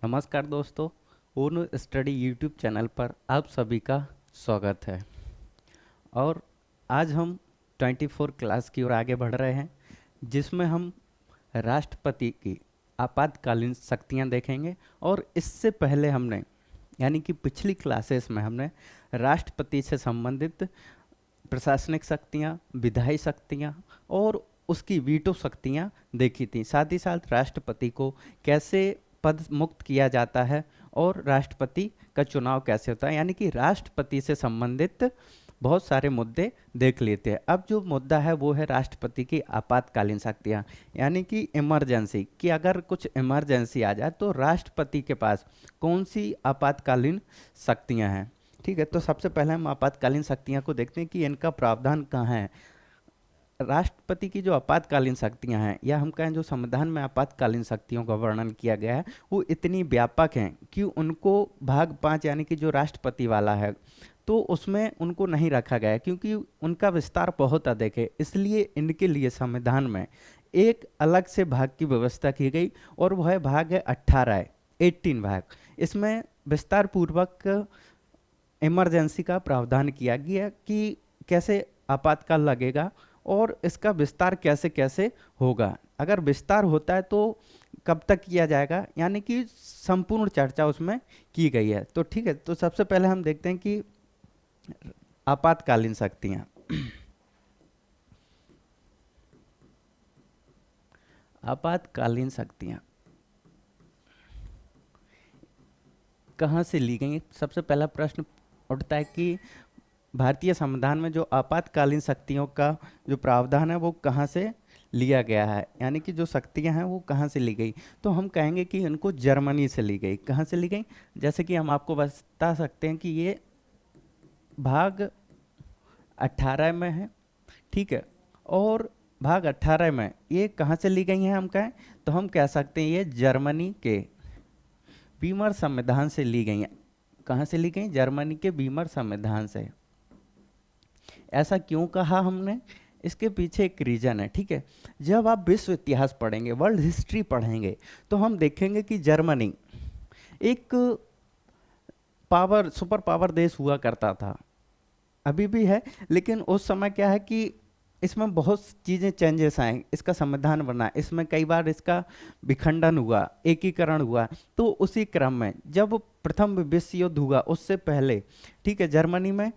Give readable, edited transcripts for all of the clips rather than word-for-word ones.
नमस्कार दोस्तों। पूर्ण स्टडी यूट्यूब चैनल पर आप सभी का स्वागत है। और आज हम 24 क्लास की ओर आगे बढ़ रहे हैं, जिसमें हम राष्ट्रपति की आपातकालीन शक्तियां देखेंगे। और इससे पहले हमने यानी कि पिछली क्लासेस में हमने राष्ट्रपति से संबंधित प्रशासनिक शक्तियां, विधायी शक्तियां और उसकी वीटो शक्तियां देखी थी। साथ ही साथ राष्ट्रपति को कैसे पद मुक्त किया जाता है और राष्ट्रपति का चुनाव कैसे होता है, यानी कि राष्ट्रपति से संबंधित बहुत सारे मुद्दे देख लेते हैं। अब जो मुद्दा है वो है राष्ट्रपति की आपातकालीन शक्तियां, यानी कि इमरजेंसी, कि अगर कुछ इमरजेंसी आ जाए तो राष्ट्रपति के पास कौन सी आपातकालीन शक्तियां हैं। ठीक है, तो सबसे पहले हम आपातकालीन शक्तियां को देखते हैं कि इनका प्रावधान कहाँ है। राष्ट्रपति की जो आपातकालीन शक्तियां हैं, या हम कहें जो संविधान में आपातकालीन शक्तियों का वर्णन किया गया है, वो इतनी व्यापक हैं कि उनको भाग 5 यानी कि जो राष्ट्रपति वाला है तो उसमें उनको नहीं रखा गया है, क्योंकि उनका विस्तार बहुत अधिक है। इसलिए इनके लिए संविधान में एक अलग से भाग की व्यवस्था की गई, और वह भाग है 18 है, 18 भाग। इसमें विस्तार पूर्वक इमरजेंसी का प्रावधान किया गया कि कैसे आपातकाल लगेगा और इसका विस्तार कैसे कैसे होगा। अगर विस्तार होता है तो कब तक किया जाएगा, यानी कि संपूर्ण चर्चा उसमें की गई है। तो ठीक है, तो सबसे पहले हम देखते हैं कि आपातकालीन शक्तियां आपातकालीन शक्तियां कहाँ से ली गई। सबसे पहला प्रश्न उठता है कि भारतीय संविधान में जो आपातकालीन शक्तियों का जो प्रावधान है वो कहाँ से लिया गया है, यानी कि जो शक्तियां हैं वो कहाँ से ली गई। तो हम कहेंगे कि इनको जर्मनी से ली गई। कहाँ से ली गई, जैसे कि हम आपको बता सकते हैं कि ये भाग 18 में है, ठीक है। और भाग 18 में ये कहाँ से ली गई हैं, हम कहें तो हम कह सकते हैं ये जर्मनी के वीमर संविधान से ली गई हैं। कहाँ से ली गई, जर्मनी के वीमर संविधान से। ऐसा क्यों कहा हमने, इसके पीछे एक रीजन है, ठीक है। जब आप विश्व इतिहास पढ़ेंगे, वर्ल्ड हिस्ट्री पढ़ेंगे, तो हम देखेंगे कि जर्मनी एक सुपर पावर देश हुआ करता था, अभी भी है। लेकिन उस समय क्या है कि इसमें बहुत चीज़ें चेंजेस आए, इसका संविधान बना, इसमें कई बार इसका विखंडन हुआ, एकीकरण हुआ। तो उसी क्रम में जब प्रथम विश्व युद्ध हुआ उससे पहले, ठीक है, जर्मनी में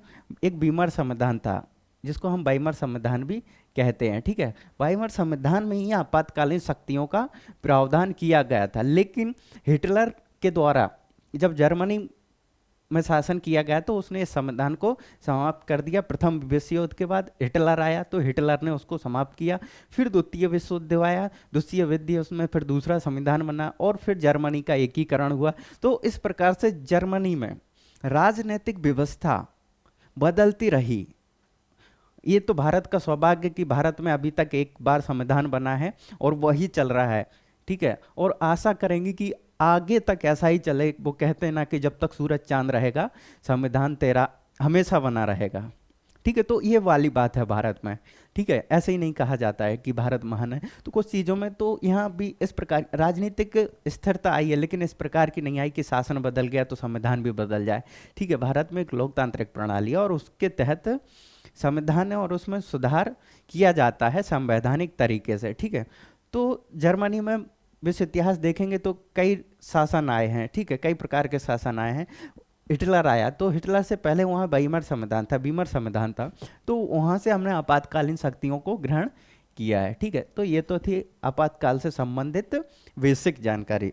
एक वीमर संविधान था जिसको हम वाइमर संविधान भी कहते हैं, ठीक है। वाइमर संविधान में ही आपातकालीन शक्तियों का प्रावधान किया गया था। लेकिन हिटलर के द्वारा जब जर्मनी में शासन किया गया तो उसने इस संविधान को समाप्त कर दिया। प्रथम विश्व युद्ध के बाद हिटलर आया तो हिटलर ने उसको समाप्त किया। फिर द्वितीय विश्व युद्ध आया, द्वितीय युद्ध उसमें फिर दूसरा संविधान बना और फिर जर्मनी का एकीकरण हुआ। तो इस प्रकार से जर्मनी में राजनीतिक व्यवस्था बदलती रही। ये तो भारत का सौभाग्य कि भारत में अभी तक एक बार संविधान बना है और वही चल रहा है, ठीक है। और आशा करेंगे कि आगे तक ऐसा ही चले। वो कहते हैं ना कि जब तक सूरज चांद रहेगा संविधान तेरा हमेशा बना रहेगा, ठीक है। तो ये वाली बात है भारत में, ठीक है। ऐसे ही नहीं कहा जाता है कि भारत महान है। तो कुछ चीज़ों में तो यहाँ भी इस प्रकार राजनीतिक स्थिरता आई है, लेकिन इस प्रकार की नहीं आई कि शासन बदल गया तो संविधान भी बदल जाए, ठीक है। भारत में एक लोकतांत्रिक प्रणाली है और उसके तहत संविधान है और उसमें सुधार किया जाता है संवैधानिक तरीके से, ठीक है। तो जर्मनी में विश्व इतिहास देखेंगे तो कई शासन आए हैं, ठीक है, कई प्रकार के शासन आए हैं। हिटलर आया तो हिटलर से पहले वहाँ वीमर संविधान था, वीमर संविधान था। तो वहाँ से हमने आपातकालीन शक्तियों को ग्रहण किया है, ठीक है। तो ये तो थी आपातकाल से संबंधित बेसिक जानकारी।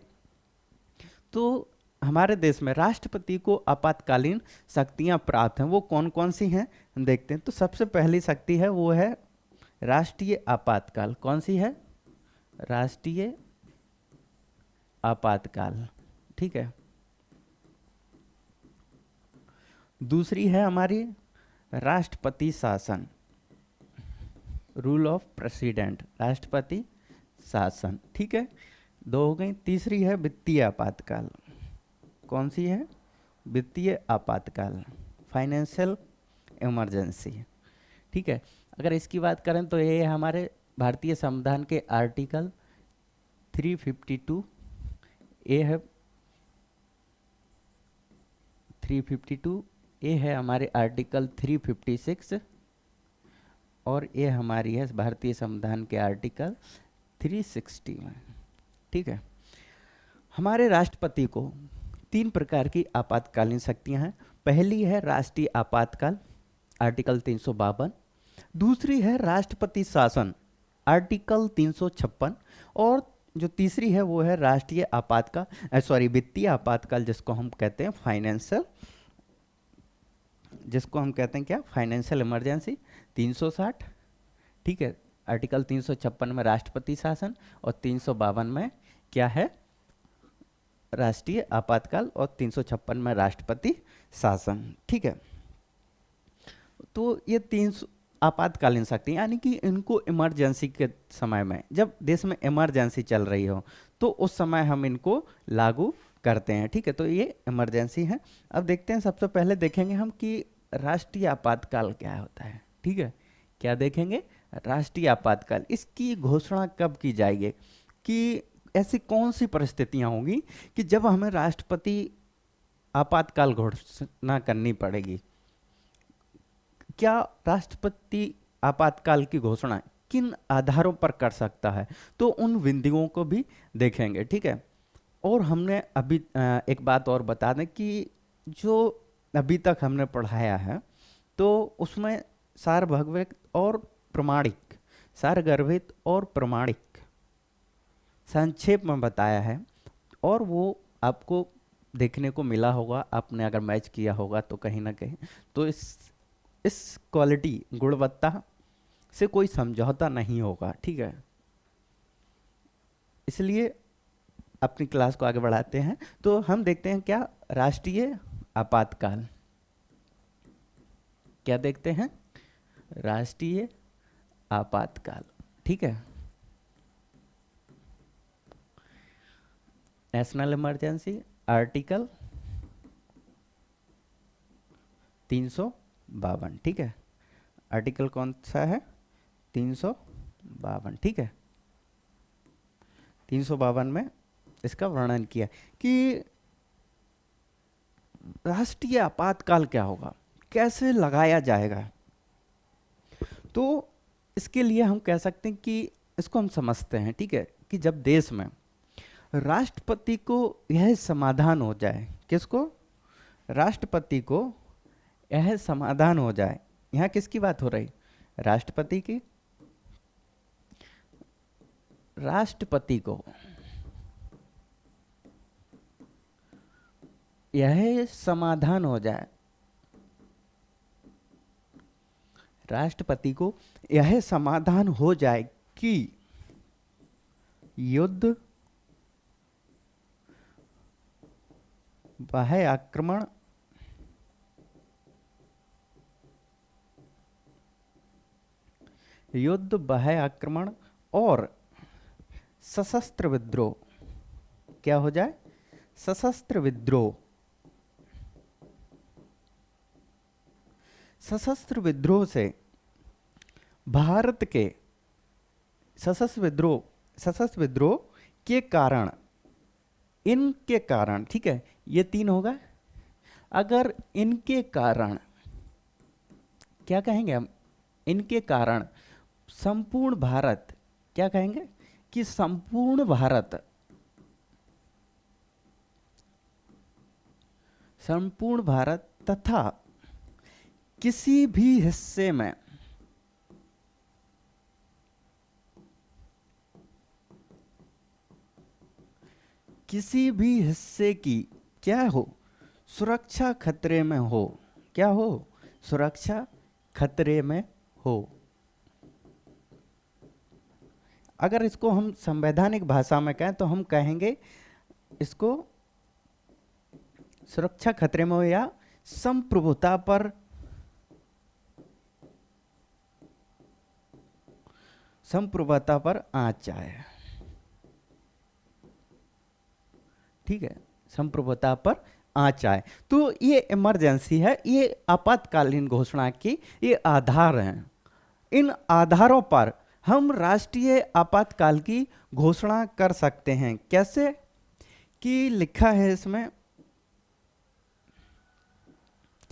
तो हमारे देश में राष्ट्रपति को आपातकालीन शक्तियां प्राप्त हैं, वो कौन कौन सी हैं हम देखते हैं। तो सबसे पहली शक्ति है वो है राष्ट्रीय आपातकाल। कौन सी है, राष्ट्रीय आपातकाल, ठीक है। दूसरी है हमारी राष्ट्रपति शासन, रूल ऑफ प्रेसिडेंट, राष्ट्रपति शासन, ठीक है। दो हो गई। तीसरी है वित्तीय आपातकाल। कौन सी है, वित्तीय आपातकाल, फाइनेंशियल इमरजेंसी, ठीक है। अगर इसकी बात करें तो ये हमारे भारतीय संविधान के आर्टिकल 352 ए है 352, ये है हमारे आर्टिकल 356 और ये हमारी है भारतीय संविधान के आर्टिकल 360 में। ठीक है, हमारे राष्ट्रपति को 3 प्रकार की आपातकालीन शक्तियां हैं। पहली है राष्ट्रीय आपातकाल, आर्टिकल 352। दूसरी है राष्ट्रपति शासन, आर्टिकल 356। और जो तीसरी है वो है राष्ट्रीय आपातकाल, सॉरी वित्तीय आपातकाल, जिसको हम कहते हैं फाइनेंशियल, जिसको हम कहते हैं क्या, फाइनेंशियल इमरजेंसी, 360। ठीक है, आर्टिकल 356 में राष्ट्रपति शासन और 352 में क्या है, राष्ट्रीय आपातकाल, और 356 में राष्ट्रपति शासन। ठीक है, तो ये 3 आपातकालीन शक्ति, यानी कि इनको इमरजेंसी के समय में, जब देश में इमरजेंसी चल रही हो तो उस समय हम इनको लागू करते हैं। ठीक है, तो ये इमरजेंसी है। अब देखते हैं, सबसे पहले देखेंगे हम कि राष्ट्रीय आपातकाल क्या होता है। ठीक है, क्या देखेंगे, राष्ट्रीय आपातकाल, इसकी घोषणा कब की जाएगी, कि ऐसी कौन सी परिस्थितियां होंगी कि जब हमें राष्ट्रपति आपातकाल घोषणा करनी पड़ेगी। क्या राष्ट्रपति आपातकाल की घोषणा किन आधारों पर कर सकता है, तो उन बिंदुओं को भी देखेंगे। ठीक है, और हमने अभी एक बात और बता दें कि जो अभी तक हमने पढ़ाया है तो उसमें सार्वभौमिक और प्रमाणिक, सारगर्भित और प्रमाणिक संक्षेप में बताया है, और वो आपको देखने को मिला होगा, आपने अगर मैच किया होगा तो कहीं ना कहीं। तो इस क्वालिटी, गुणवत्ता से कोई समझौता नहीं होगा। ठीक है, इसलिए अपनी क्लास को आगे बढ़ाते हैं। तो हम देखते हैं क्या, राष्ट्रीय आपातकाल, क्या देखते हैं, राष्ट्रीय आपातकाल। ठीक है, नेशनल इमरजेंसी, आर्टिकल 352। ठीक है, आर्टिकल कौन सा है, 352। ठीक है, 352 में इसका वर्णन किया कि राष्ट्रीय आपातकाल क्या होगा, कैसे लगाया जाएगा। तो इसके लिए हम कह सकते हैं कि इसको हम समझते हैं। ठीक है, कि जब देश में राष्ट्रपति को यह समाधान हो जाए, किसको, राष्ट्रपति को यह समाधान हो जाए, यहाँ किसकी बात हो रही, राष्ट्रपति की, राष्ट्रपति को यह समाधान हो जाए, राष्ट्रपति को यह समाधान हो जाए कि युद्ध, बाह्य आक्रमण, युद्ध, बाह्य आक्रमण और सशस्त्र विद्रोह क्या हो जाए, सशस्त्र विद्रोह, सशस्त्र विद्रोह से भारत के सशस्त्र विद्रोह के कारण, इनके कारण, ठीक है, ये 3 होगा। अगर इनके कारण, क्या कहेंगे हम, इनके कारण संपूर्ण भारत, क्या कहेंगे कि संपूर्ण भारत, संपूर्ण भारत तथा किसी भी हिस्से में की क्या हो, सुरक्षा खतरे में हो, क्या हो, सुरक्षा खतरे में हो। अगर इसको हम संवैधानिक भाषा में कहें तो हम कहेंगे इसको सुरक्षा खतरे में हो या संप्रभुता पर, संप्रभुता पर आंच आए। ठीक है, संप्रभुता पर आंच आए। तो ये इमरजेंसी है, ये आपातकालीन घोषणा की ये आधार हैं। इन आधारों पर हम राष्ट्रीय आपातकाल की घोषणा कर सकते हैं। कैसे, कि लिखा है इसमें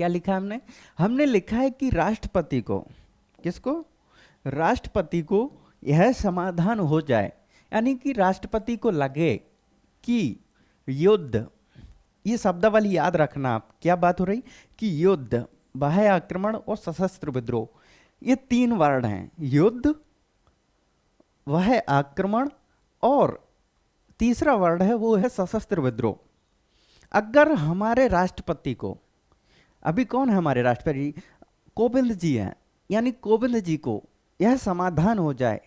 क्या लिखा हमने? हमने लिखा है कि राष्ट्रपति को, किसको? राष्ट्रपति को यह समाधान हो जाए, यानी कि राष्ट्रपति को लगे कि युद्ध, ये शब्दावली याद रखना आप, क्या बात हो रही कि युद्ध, बाह्य आक्रमण और सशस्त्र विद्रोह, ये 3 वर्ड हैं, युद्ध, बाह्य आक्रमण और तीसरा वर्ड है वो है सशस्त्र विद्रोह। अगर हमारे राष्ट्रपति को, अभी कौन है हमारे राष्ट्रपति? कोविंद जी हैं, यानी कोविंद जी को यह समाधान हो जाए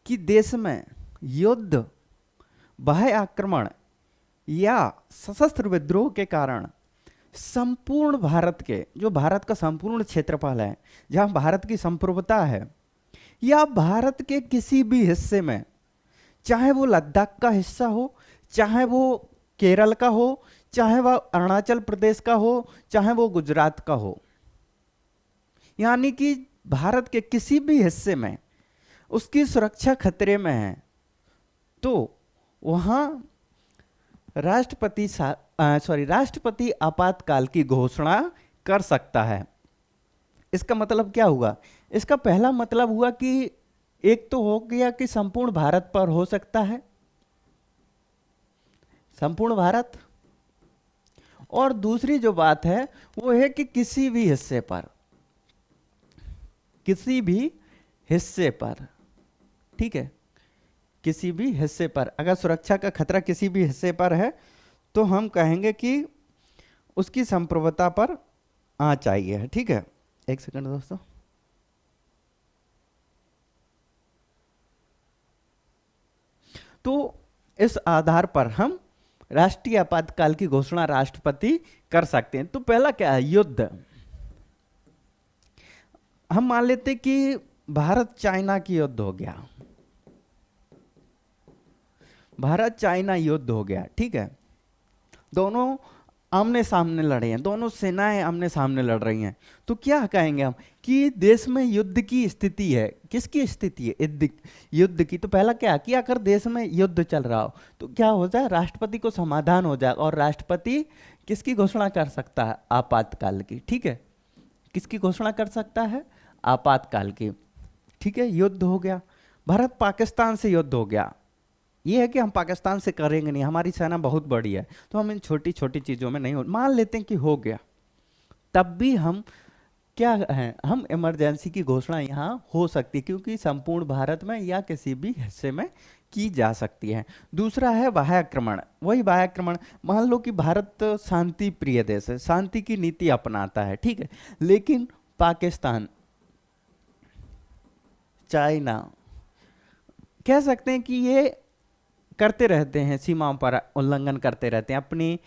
कि देश में युद्ध, बाह्य आक्रमण या सशस्त्र विद्रोह के कारण संपूर्ण भारत के, जो भारत का संपूर्ण क्षेत्रफल है, जहां भारत की संप्रभुता है, या भारत के किसी भी हिस्से में, चाहे वो लद्दाख का हिस्सा हो, चाहे वो केरल का हो, चाहे वह अरुणाचल प्रदेश का हो, चाहे वो गुजरात का हो, यानी कि भारत के किसी भी हिस्से में उसकी सुरक्षा खतरे में है, तो वहां राष्ट्रपति आपातकाल की घोषणा कर सकता है। इसका मतलब क्या हुआ? इसका पहला मतलब हुआ कि एक तो हो गया कि संपूर्ण भारत पर हो सकता है, संपूर्ण भारत, और दूसरी जो बात है वो है कि किसी भी हिस्से पर, किसी भी हिस्से पर, ठीक है, किसी भी हिस्से पर अगर सुरक्षा का खतरा किसी भी हिस्से पर है तो हम कहेंगे कि उसकी संप्रभुता पर आ चाहिए। ठीक है, एक सेकंड दोस्तों। तो इस आधार पर हम राष्ट्रीय आपातकाल की घोषणा राष्ट्रपति कर सकते हैं। तो पहला क्या है? युद्ध। हम मान लेते कि भारत चाइना की युद्ध हो गया, भारत चाइना युद्ध हो गया, ठीक है, दोनों आमने सामने लड़े हैं, दोनों सेनाएं आमने सामने लड़ रही हैं, तो क्या कहेंगे हम कि देश में युद्ध की स्थिति है। किसकी स्थिति है? युद्ध की। तो पहला क्या कि अगर देश में युद्ध चल रहा हो तो क्या हो जाए? राष्ट्रपति को समाधान हो जाए, और राष्ट्रपति किसकी घोषणा कर सकता है? आपातकाल की। ठीक है, किसकी घोषणा कर सकता है? आपातकाल की। ठीक है, युद्ध हो गया, भारत पाकिस्तान से युद्ध हो गया। ये है कि हम पाकिस्तान से करेंगे नहीं, हमारी सेना बहुत बड़ी है, तो हम इन छोटी छोटी चीज़ों में नहीं हो, मान लेते हैं कि हो गया, तब भी हम क्या हैं, हम इमरजेंसी की घोषणा यहाँ हो सकती है, क्योंकि संपूर्ण भारत में या किसी भी हिस्से में की जा सकती है। दूसरा है बाह्य आक्रमण। वही बाह्य आक्रमण, मान लो कि भारत शांति प्रिय देश है, शांति की नीति अपनाता है, ठीक है, लेकिन पाकिस्तान, चाइना, कह सकते हैं कि ये करते रहते हैं, सीमाओं पर उल्लंघन करते रहते हैं, अपनी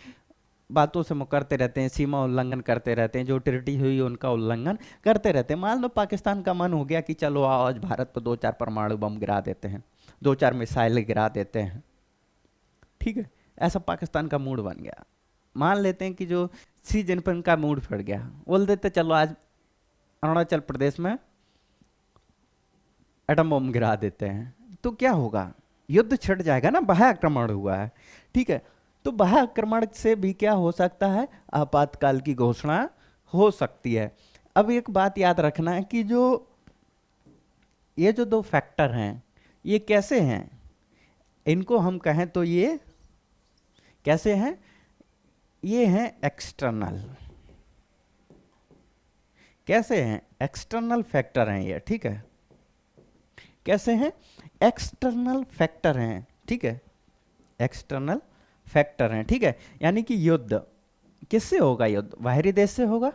बातों से मुकरते रहते हैं, सीमा उल्लंघन करते रहते हैं, जो ट्रिटी हुई उनका उल्लंघन करते रहते हैं। मान लो पाकिस्तान का मन हो गया कि चलो आज भारत पर 2-4 परमाणु बम गिरा देते हैं, 2-4 मिसाइल गिरा देते हैं, ठीक है, ऐसा पाकिस्तान का मूड बन गया। मान लेते हैं कि जो शी जिनपिंग का मूड फट गया, बोल देते चलो आज अरुणाचल प्रदेश में एटम बम गिरा देते हैं, तो क्या होगा? युद्ध छिड़ जाएगा ना, बाह्य आक्रमण हुआ है, ठीक है। तो बाह्य आक्रमण से भी क्या हो सकता है? आपातकाल की घोषणा हो सकती है। अब एक बात याद रखना है कि ये जो 2 फैक्टर हैं, ये कैसे हैं? इनको हम कहें तो ये कैसे हैं? ये हैं एक्सटर्नल। कैसे हैं? एक्सटर्नल फैक्टर हैं ये, ठीक है। कैसे हैं? एक्सटर्नल फैक्टर हैं, ठीक है, एक्सटर्नल फैक्टर हैं, ठीक है। यानी कि युद्ध किससे होगा? युद्ध बाहरी देश से होगा।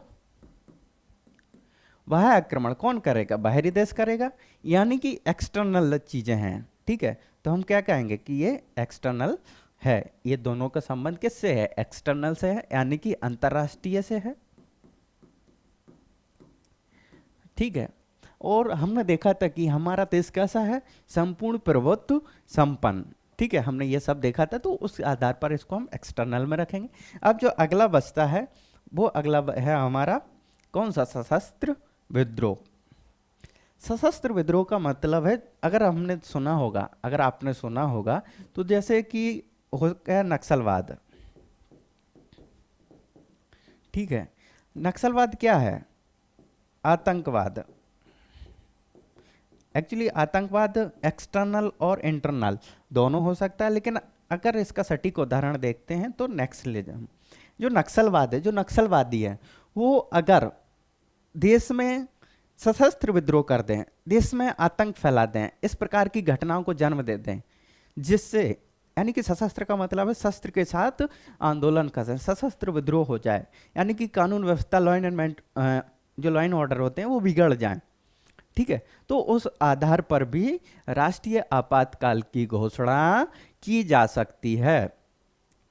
बाह्य आक्रमण कौन करेगा? बाहरी देश करेगा, यानी कि एक्सटर्नल चीजें हैं, ठीक है। तो हम क्या कहेंगे कि ये एक्सटर्नल है। ये दोनों का संबंध किससे है? एक्सटर्नल से है, यानी कि अंतरराष्ट्रीय से है, ठीक है। और हमने देखा था कि हमारा देश कैसा है? संपूर्ण प्रभुत्व संपन्न, ठीक है, हमने ये सब देखा था, तो उस आधार पर इसको हम एक्सटर्नल में रखेंगे। अब जो अगला बचता है वो अगला है हमारा कौन सा? सशस्त्र विद्रोह। सशस्त्र विद्रोह का मतलब है, अगर हमने सुना होगा, अगर आपने सुना होगा, तो जैसे कि हो गया नक्सलवाद, ठीक है, नक्सलवाद क्या है? आतंकवाद। एक्चुअली आतंकवाद एक्सटर्नल और इंटरनल दोनों हो सकता है, लेकिन अगर इसका सटीक उदाहरण देखते हैं तो नक्सलिज्म, जो नक्सलवाद है, जो नक्सलवादी है, वो अगर देश में सशस्त्र विद्रोह कर दें, देश में आतंक फैला दें, इस प्रकार की घटनाओं को जन्म दे दें, जिससे, यानी कि सशस्त्र का मतलब है शस्त्र के साथ आंदोलन कर दें, सशस्त्र विद्रोह हो जाए, यानी कि कानून व्यवस्था, लॉ एंड जो लॉ एंड ऑर्डर होते हैं वो बिगड़ जाएं, ठीक है, तो उस आधार पर भी राष्ट्रीय आपातकाल की घोषणा की जा सकती है।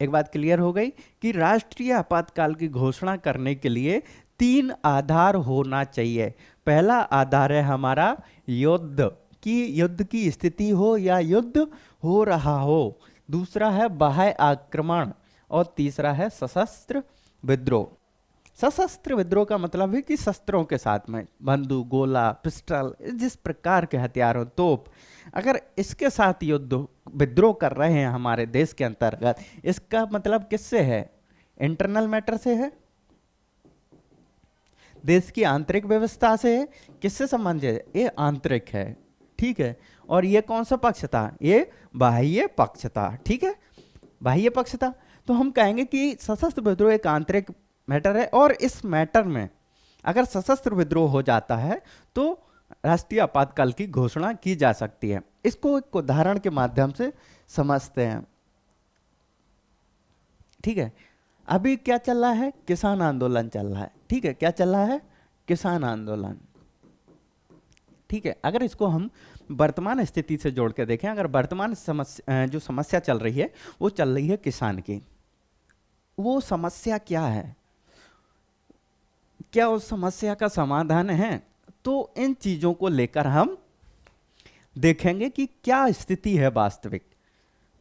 एक बात क्लियर हो गई कि राष्ट्रीय आपातकाल की घोषणा करने के लिए 3 आधार होना चाहिए। पहला आधार है हमारा युद्ध, कि युद्ध की स्थिति हो या युद्ध हो रहा हो। दूसरा है बाह्य आक्रमण, और तीसरा है सशस्त्र विद्रोह। सशस्त्र विद्रोह का मतलब है कि शस्त्रों के साथ में, बंदूक, गोला, पिस्टल, जिस प्रकार के हथियार हो, तोप, अगर इसके साथ युद्ध विद्रोह कर रहे हैं हमारे देश के अंतर्गत, इसका मतलब किससे है? इंटरनल मैटर से है, देश की आंतरिक व्यवस्था से है। किससे संबंधित है? ये आंतरिक है, ठीक है। और ये कौन सा पक्ष था? ये बाह्य पक्ष था, ठीक है, बाह्य पक्ष था। तो हम कहेंगे कि सशस्त्र विद्रोह एक आंतरिक मैटर है, और इस मैटर में अगर सशस्त्र विद्रोह हो जाता है तो राष्ट्रीय आपातकाल की घोषणा की जा सकती है। इसको एक उदाहरण के माध्यम से समझते हैं, ठीक है। अभी क्या चल रहा है? किसान आंदोलन चल रहा है, ठीक है। क्या चल रहा है? किसान आंदोलन, ठीक है। अगर इसको हम वर्तमान स्थिति से जोड़ के देखें, अगर वर्तमान जो समस्या चल रही है वो चल रही है किसान की, वो समस्या क्या है, क्या उस समस्या का समाधान है? तो इन चीजों को लेकर हम देखेंगे कि क्या स्थिति है वास्तविक,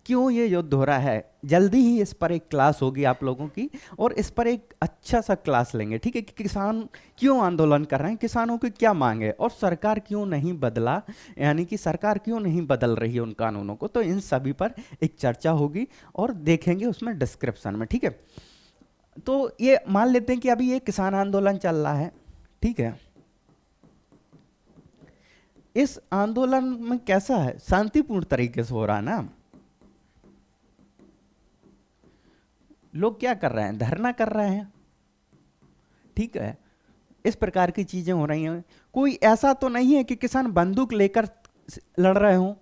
क्यों ये युद्ध हो रहा है। जल्दी ही इस पर एक क्लास होगी आप लोगों की, और इस पर एक अच्छा सा क्लास लेंगे, ठीक है, कि किसान क्यों आंदोलन कर रहे हैं, किसानों की क्या मांग है, और सरकार क्यों नहीं बदला, यानी कि सरकार क्यों नहीं बदल रही है उन कानूनों को। तो इन सभी पर एक चर्चा होगी और देखेंगे उसमें डिस्क्रिप्शन में, ठीक है। तो ये मान लेते हैं कि अभी ये किसान आंदोलन चल रहा है, ठीक है। इस आंदोलन में कैसा है? शांतिपूर्ण तरीके से हो रहा है ना। लोग क्या कर रहे हैं? धरना कर रहे हैं, ठीक है। इस प्रकार की चीजें हो रही हैं। कोई ऐसा तो नहीं है कि किसान बंदूक लेकर लड़ रहे हों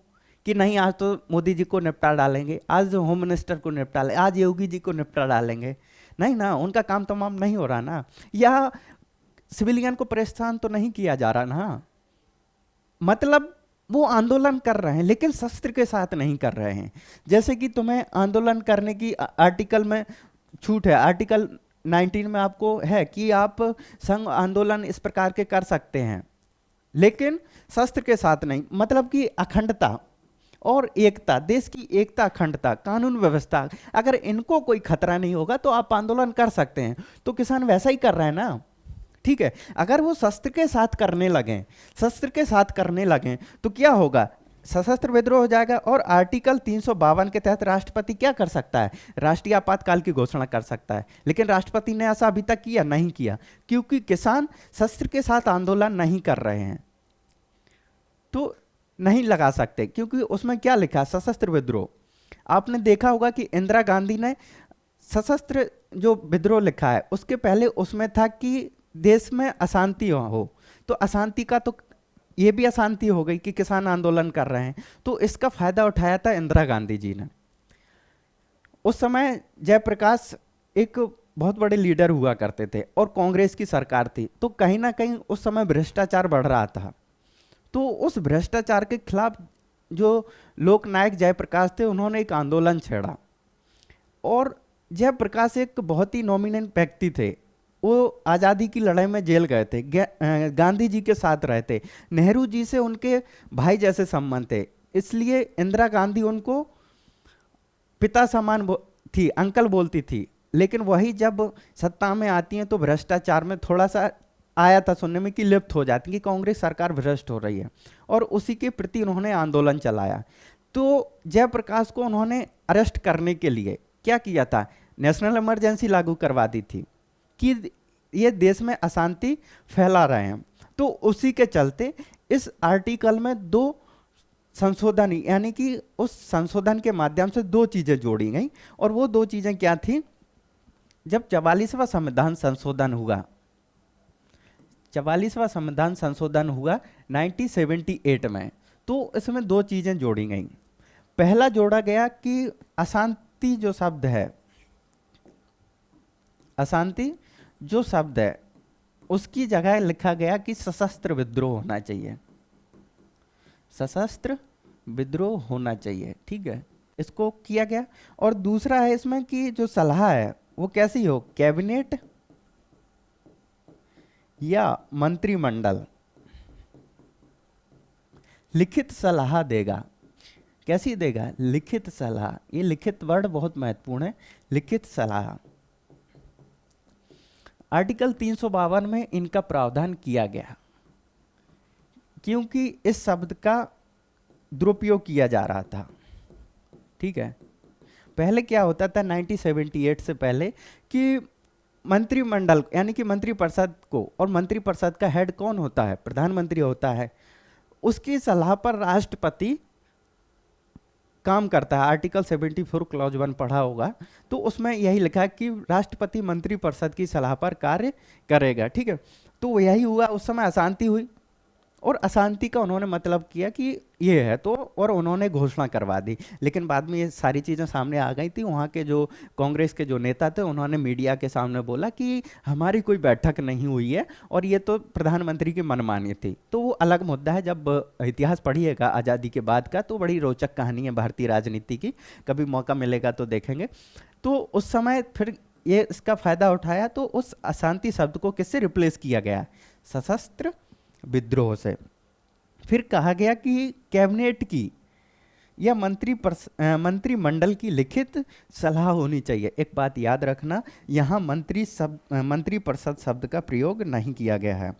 कि नहीं आज तो मोदी जी को निपटा डालेंगे, आज होम मिनिस्टर को निपटा लेंगे, आज योगी जी को निपटा डालेंगे। नहीं ना, उनका काम तमाम नहीं हो रहा ना, या सिविलियन को परेशान तो नहीं किया जा रहा ना। मतलब वो आंदोलन कर रहे हैं लेकिन शस्त्र के साथ नहीं कर रहे हैं। जैसे कि तुम्हें आंदोलन करने की आर्टिकल में छूट है, आर्टिकल 19 में आपको है कि आप संघ आंदोलन इस प्रकार के कर सकते हैं, लेकिन शस्त्र के साथ नहीं। मतलब कि अखंडता और एकता, देश की एकता, अखंडता, कानून व्यवस्था, अगर इनको कोई खतरा नहीं होगा तो आप आंदोलन कर सकते हैं। तो किसान वैसा ही कर रहे हैं ना, ठीक है। अगर वो शस्त्र के साथ करने लगें, शस्त्र के साथ करने लगें तो क्या होगा? सशस्त्र विद्रोह हो जाएगा, और आर्टिकल 352 के तहत राष्ट्रपति क्या कर सकता है? राष्ट्रीय आपातकाल की घोषणा कर सकता है। लेकिन राष्ट्रपति ने ऐसा अभी तक किया नहीं किया, क्योंकि किसान शस्त्र के साथ आंदोलन नहीं कर रहे हैं, तो नहीं लगा सकते, क्योंकि उसमें क्या लिखा है? सशस्त्र विद्रोह। आपने देखा होगा कि इंदिरा गांधी ने सशस्त्र जो विद्रोह लिखा है, उसके पहले उसमें था कि देश में अशांति हो, तो अशांति का तो ये भी अशांति हो गई कि किसान आंदोलन कर रहे हैं, तो इसका फायदा उठाया था इंदिरा गांधी जी ने। उस समय जयप्रकाश एक बहुत बड़े लीडर हुआ करते थे और कांग्रेस की सरकार थी, तो कहीं ना कहीं उस समय भ्रष्टाचार बढ़ रहा था। तो उस भ्रष्टाचार के खिलाफ जो लोकनायक जयप्रकाश थे, उन्होंने एक आंदोलन छेड़ा, और जयप्रकाश एक बहुत ही नॉमिनेट व्यक्ति थे। वो आज़ादी की लड़ाई में जेल गए थे, गांधी जी के साथ रहे थे, नेहरू जी से उनके भाई जैसे संबंध थे, इसलिए इंदिरा गांधी उनको पिता समान थी, अंकल बोलती थी। लेकिन वही जब सत्ता में आती हैं तो भ्रष्टाचार में थोड़ा सा आया था सुनने में कि लिप्त हो जाती कि कांग्रेस सरकार भ्रष्ट हो रही है, और उसी के प्रति उन्होंने आंदोलन चलाया। तो जयप्रकाश को उन्होंने अरेस्ट करने के लिए क्या किया था? नेशनल इमरजेंसी लागू करवा दी थी कि ये देश में अशांति फैला रहे हैं। तो उसी के चलते इस आर्टिकल में दो संशोधन, यानी कि उस संशोधन के माध्यम से दो चीजें जोड़ी गई, और वो दो चीजें क्या थी? जब 44वां संविधान संशोधन हुआ, 44वां संविधान संशोधन हुआ 1978 में, तो इसमें दो चीजें जोड़ी गई। पहला जोड़ा गया कि अशांति जो शब्द है, अशांति जो शब्द है उसकी जगह लिखा गया कि सशस्त्र विद्रोह होना चाहिए, सशस्त्र विद्रोह होना चाहिए। ठीक है, इसको किया गया। और दूसरा है इसमें कि जो सलाह है वो कैसी हो? कैबिनेट या मंत्रिमंडल लिखित सलाह देगा। कैसी देगा? लिखित सलाह। ये लिखित वर्ड बहुत महत्वपूर्ण है, लिखित सलाह। आर्टिकल 352 में इनका प्रावधान किया गया, क्योंकि इस शब्द का दुरुपयोग किया जा रहा था। ठीक है, पहले क्या होता था 1978 से पहले कि मंत्रिमंडल यानी कि मंत्रिपरिषद को, और मंत्रिपरिषद का हेड कौन होता है? प्रधानमंत्री होता है। उसकी सलाह पर राष्ट्रपति काम करता है। आर्टिकल 74 क्लॉज 1 पढ़ा होगा, तो उसमें यही लिखा है कि राष्ट्रपति मंत्रिपरिषद की सलाह पर कार्य करेगा। ठीक है, तो यही हुआ। उस समय अशांति हुई, और अशांति का उन्होंने मतलब किया कि ये है, तो और उन्होंने घोषणा करवा दी। लेकिन बाद में ये सारी चीज़ें सामने आ गई थी। वहाँ के जो कांग्रेस के जो नेता थे उन्होंने मीडिया के सामने बोला कि हमारी कोई बैठक नहीं हुई है और ये तो प्रधानमंत्री की मनमानी थी। तो वो अलग मुद्दा है। जब इतिहास पढ़िएगा आज़ादी के बाद का, तो बड़ी रोचक कहानी है भारतीय राजनीति की, कभी मौका मिलेगा तो देखेंगे। तो उस समय फिर ये इसका फायदा उठाया, तो उस अशांति शब्द को किससे रिप्लेस किया गया? सशस्त्र विद्रोह से। फिर कहा गया कि कैबिनेट की या मंत्रिमंडल की लिखित सलाह होनी चाहिए। एक बात याद रखना, यहाँ मंत्रिपरिषद शब्द का प्रयोग नहीं किया गया है,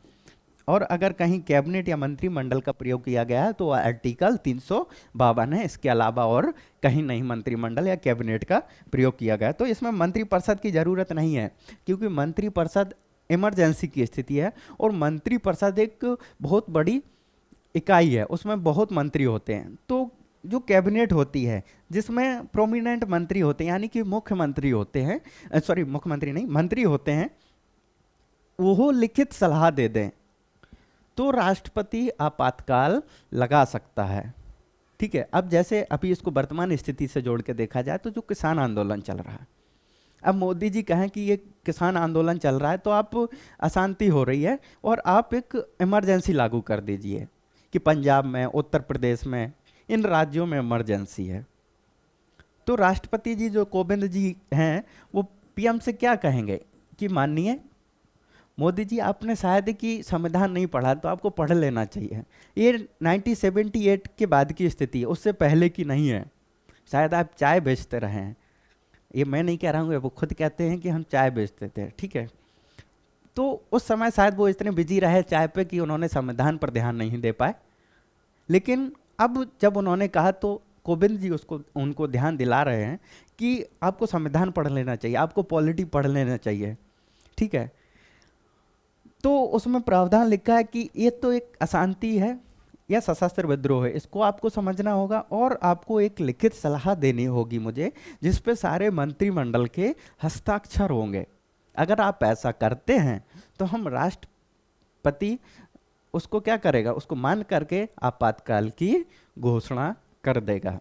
और अगर कहीं कैबिनेट या मंत्रिमंडल का प्रयोग किया गया है तो आर्टिकल 352 है। इसके अलावा और कहीं नहीं मंत्रिमंडल या कैबिनेट का प्रयोग किया गया। तो इसमें मंत्रिपरिषद की जरूरत नहीं है, क्योंकि मंत्रिपरिषद इमरजेंसी की स्थिति है, और मंत्रिपरिषद एक बहुत बड़ी इकाई है, उसमें बहुत मंत्री होते हैं। तो जो कैबिनेट होती है जिसमें प्रोमिनेंट मंत्री होते हैं, यानी कि मुख्यमंत्री होते हैं, सॉरी मुख्यमंत्री नहीं, मंत्री होते हैं, वो लिखित सलाह दे दें तो राष्ट्रपति आपातकाल लगा सकता है। ठीक है, अब जैसे अभी इसको वर्तमान स्थिति से जोड़ के देखा जाए, तो जो किसान आंदोलन चल रहा है, अब मोदी जी कहें कि ये किसान आंदोलन चल रहा है तो आप अशांति हो रही है और आप एक इमरजेंसी लागू कर दीजिए कि पंजाब में, उत्तर प्रदेश में, इन राज्यों में इमरजेंसी है। तो राष्ट्रपति जी जो कोविंद जी हैं वो पीएम से क्या कहेंगे कि माननीय मोदी जी, आपने शायद कि संविधान नहीं पढ़ा, तो आपको पढ़ लेना चाहिए। ये 1978 के बाद की स्थिति है, उससे पहले की नहीं है। शायद आप चाय बेचते रहे हैं, ये मैं नहीं कह रहा हूँ, वो खुद कहते हैं कि हम चाय बेचते थे। ठीक है, तो उस समय शायद वो इतने बिजी रहे चाय पे कि उन्होंने संविधान पर ध्यान नहीं दे पाए। लेकिन अब जब उन्होंने कहा तो कोविंद जी उनको ध्यान दिला रहे हैं कि आपको संविधान पढ़ लेना चाहिए, आपको पॉलिटी पढ़ लेना चाहिए। ठीक है, तो उसमें प्रावधान लिखा है कि ये तो एक अशांति है या सशस्त्र विद्रोह है, इसको आपको समझना होगा, और आपको एक लिखित सलाह देनी होगी मुझे, जिस पे सारे मंत्रिमंडल के हस्ताक्षर होंगे। अगर आप ऐसा करते हैं तो हम राष्ट्रपति उसको क्या करेगा, उसको मान करके आपातकाल की घोषणा कर देगा।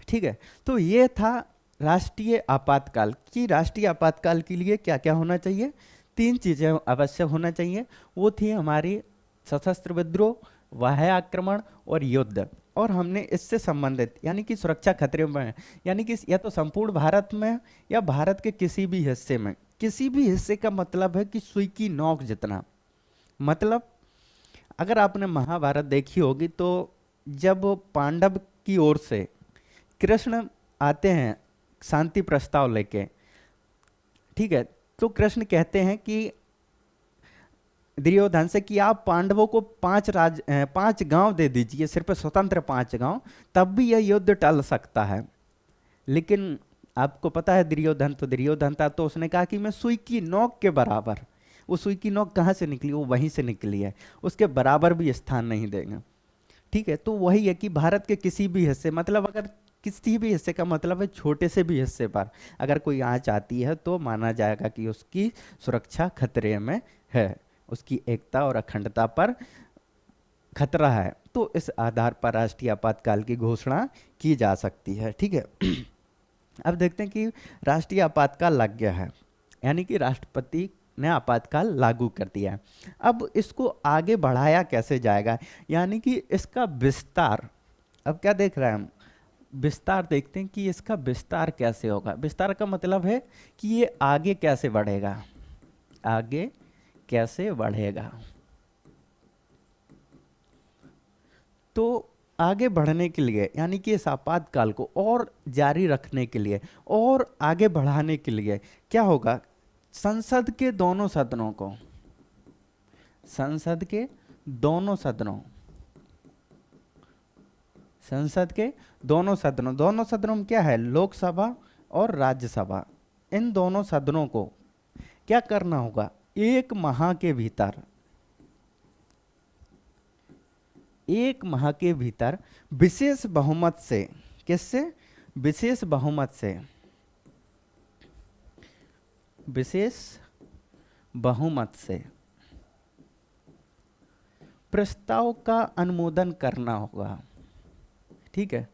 ठीक है, तो ये था राष्ट्रीय आपातकाल की। राष्ट्रीय आपातकाल के लिए क्या क्या होना चाहिए? 3 चीजें अवश्य होना चाहिए। वो थी हमारी सशस्त्र विद्रोह, बाह्य आक्रमण और युद्ध। और हमने इससे संबंधित यानी कि सुरक्षा खतरे में, यानी कि या तो संपूर्ण भारत में या भारत के किसी भी हिस्से में, किसी भी हिस्से का मतलब है कि सुई की नोक जितना। मतलब अगर आपने महाभारत देखी होगी तो जब पांडव की ओर से कृष्ण आते हैं शांति प्रस्ताव लेके, ठीक है, तो कृष्ण कहते हैं कि दुर्योधन से कि आप पांडवों को 5 गांव दे दीजिए, सिर्फ स्वतंत्र 5 गांव, तब भी यह युद्ध टल सकता है। लेकिन आपको पता है दुर्योधन, तो दुर्योधन था तो उसने कहा कि मैं सुई की नोक के बराबर, वो सुई की नोक कहाँ से निकली, वो वहीं से निकली है, उसके बराबर भी स्थान नहीं देगा। ठीक है, तो वही है कि भारत के किसी भी हिस्से, मतलब अगर किसी भी हिस्से का मतलब है छोटे से भी हिस्से पर अगर कोई आंच आती है तो माना जाएगा कि उसकी सुरक्षा खतरे में है, उसकी एकता और अखंडता पर खतरा है, तो इस आधार पर राष्ट्रीय आपातकाल की घोषणा की जा सकती है। ठीक है। अब देखते हैं कि राष्ट्रीय आपातकाल लग गया है, यानी कि राष्ट्रपति ने आपातकाल लागू कर दिया है। अब इसको आगे बढ़ाया कैसे जाएगा, यानी कि इसका विस्तार, अब क्या देख रहे हैं हम, विस्तार देखते हैं कि इसका विस्तार कैसे होगा। विस्तार का मतलब है कि ये आगे कैसे बढ़ेगा, आगे कैसे बढ़ेगा। तो आगे बढ़ने के लिए, यानी कि इस आपातकाल को और जारी रखने के लिए और आगे बढ़ाने के लिए क्या होगा, संसद के दोनों सदनों को, संसद के दोनों सदनों, संसद के दोनों सदनों, दोनों सदनों में क्या है, लोकसभा और राज्यसभा, इन दोनों सदनों को क्या करना होगा, एक माह के भीतर, एक माह के भीतर विशेष बहुमत से, किससे, विशेष बहुमत से, विशेष बहुमत से प्रस्ताव का अनुमोदन करना होगा। ठीक है,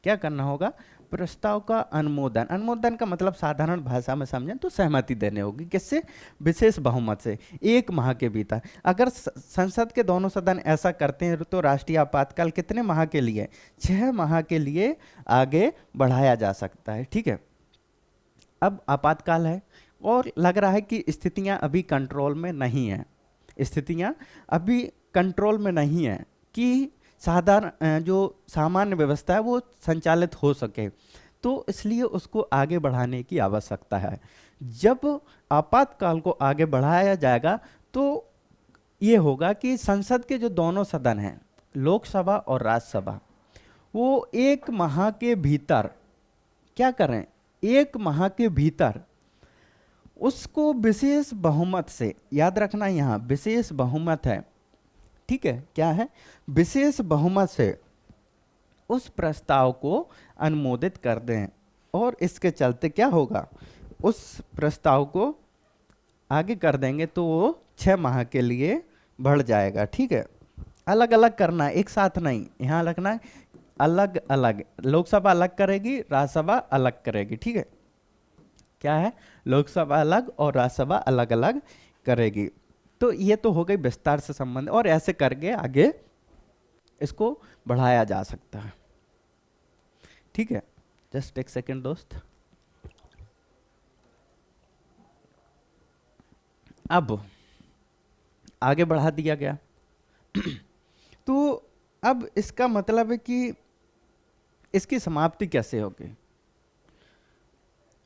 क्या करना होगा, प्रस्ताव का अनुमोदन, अनुमोदन का मतलब साधारण भाषा में समझें तो सहमति देने होगी, किससे, विशेष बहुमत से, एक माह के भीतर। अगर संसद के दोनों सदन ऐसा करते हैं तो राष्ट्रीय आपातकाल कितने माह के लिए, 6 माह के लिए आगे बढ़ाया जा सकता है। ठीक है, अब आपातकाल है और लग रहा है कि स्थितियां अभी कंट्रोल में नहीं है, स्थितियां अभी कंट्रोल में नहीं है कि साधारण जो सामान्य व्यवस्था है वो संचालित हो सके, तो इसलिए उसको आगे बढ़ाने की आवश्यकता है। जब आपातकाल को आगे बढ़ाया जाएगा तो ये होगा कि संसद के जो दोनों सदन हैं, लोकसभा और राज्यसभा, वो एक माह के भीतर क्या करें, एक माह के भीतर उसको विशेष बहुमत से, याद रखना यहाँ विशेष बहुमत है, ठीक है, क्या है, विशेष बहुमत से उस प्रस्ताव को अनुमोदित कर दें, और इसके चलते क्या होगा, उस प्रस्ताव को आगे कर देंगे तो वो 6 माह के लिए बढ़ जाएगा। ठीक है, अलग अलग करना है, एक साथ नहीं, यहाँ रखना है अलग अलग, लोकसभा अलग करेगी, राज्यसभा अलग करेगी। ठीक है, क्या है, लोकसभा अलग और राज्यसभा अलग अलग करेगी। तो ये तो हो गई विस्तार से संबंध, और ऐसे करके आगे इसको बढ़ाया जा सकता है। ठीक है, जस्ट एक सेकेंड दोस्त। अब आगे बढ़ा दिया गया तो अब इसका मतलब है कि इसकी समाप्ति कैसे होगी,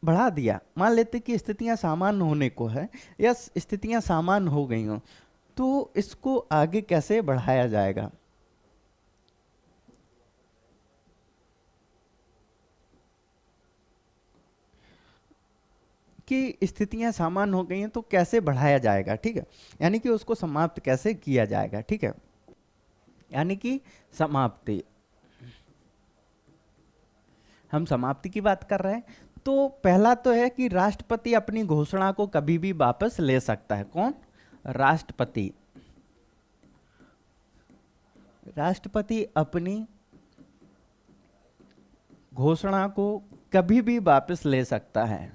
बढ़ा दिया, मान लेते कि स्थितियां सामान्य होने को है या स्थितियां सामान्य हो गई हो, तो इसको आगे कैसे बढ़ाया जाएगा। कि स्थितियां सामान्य हो गई हैं तो कैसे बढ़ाया जाएगा। ठीक है, यानी कि उसको समाप्त कैसे किया जाएगा। ठीक है, यानी कि समाप्ति, हम समाप्ति की बात कर रहे हैं। तो पहला तो है कि राष्ट्रपति अपनी घोषणा को कभी भी वापस ले सकता है। कौन, राष्ट्रपति, राष्ट्रपति अपनी घोषणा को कभी भी वापस ले सकता है,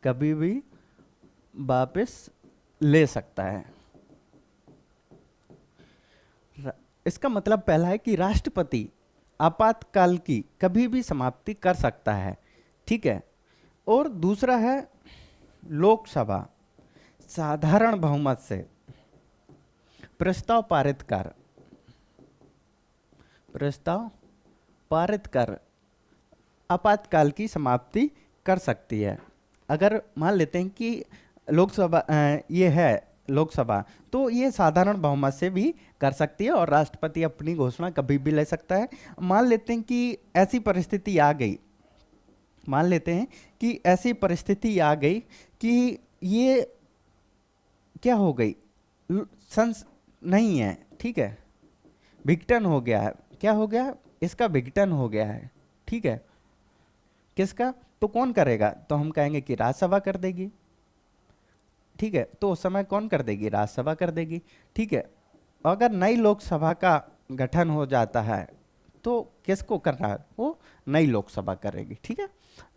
कभी भी वापस ले सकता है। इसका मतलब पहला है कि राष्ट्रपति आपातकाल की कभी भी समाप्ति कर सकता है। ठीक है, और दूसरा है लोकसभा साधारण बहुमत से प्रस्ताव पारित कर, प्रस्ताव पारित कर आपातकाल की समाप्ति कर सकती है। अगर मान लेते हैं कि लोकसभा ये है लोकसभा, तो ये साधारण बहुमत से भी कर सकती है और राष्ट्रपति अपनी घोषणा कभी भी ले सकता है। मान लेते हैं कि ऐसी परिस्थिति आ गई मान लेते हैं कि ऐसी परिस्थिति आ गई कि ये क्या हो गई, संस नहीं है, ठीक है, विघटन हो गया है। क्या हो गया, इसका विघटन हो गया है, ठीक है। किसका, तो कौन करेगा, तो हम कहेंगे कि राज्यसभा कर देगी, ठीक है। तो उस समय कौन कर देगी, राज्यसभा कर देगी, ठीक है। अगर नई लोकसभा का गठन हो जाता है तो किसको कर रहा है, वो नई लोकसभा करेगी, ठीक है।